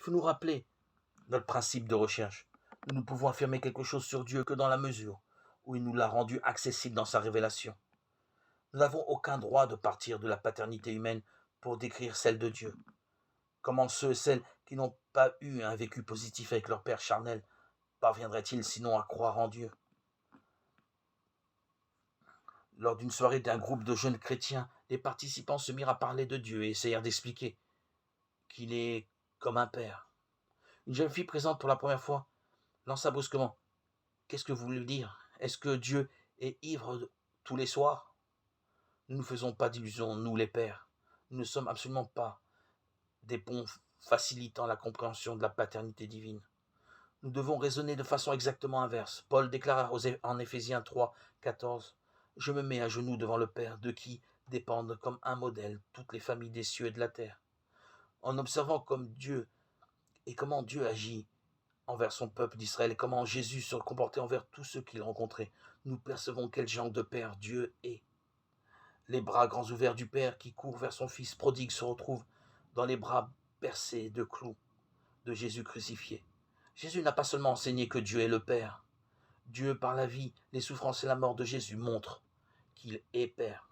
faut nous rappeler notre principe de recherche. Nous ne pouvons affirmer quelque chose sur Dieu que dans la mesure où il nous l'a rendu accessible dans sa révélation. Nous n'avons aucun droit de partir de la paternité humaine pour décrire celle de Dieu. Comment ceux et celles qui n'ont pas eu un vécu positif avec leur père charnel parviendraient-ils sinon à croire en Dieu? Lors d'une soirée d'un groupe de jeunes chrétiens, les participants se mirent à parler de Dieu et essayèrent d'expliquer qu'il est comme un père. Une jeune fille présente pour la première fois lança brusquement: qu'est-ce que vous voulez dire? Est-ce que Dieu est ivre tous les soirs? Nous ne nous faisons pas d'illusions, nous les pères. Nous ne sommes absolument pas des ponts facilitant la compréhension de la paternité divine. Nous devons raisonner de façon exactement inverse. Paul déclara en Éphésiens 3, 14 : je me mets à genoux devant le Père, de qui dépendent comme un modèle toutes les familles des cieux et de la terre. En observant comme Dieu et comment Dieu agit envers son peuple d'Israël et comment Jésus se comportait envers tous ceux qu'il rencontrait, nous percevons quel genre de Père Dieu est. Les bras grands ouverts du Père qui court vers son Fils prodigue se retrouvent dans les bras percés de clous de Jésus crucifié. Jésus n'a pas seulement enseigné que Dieu est le Père. Dieu, par la vie, les souffrances et la mort de Jésus, montre qu'il est Père.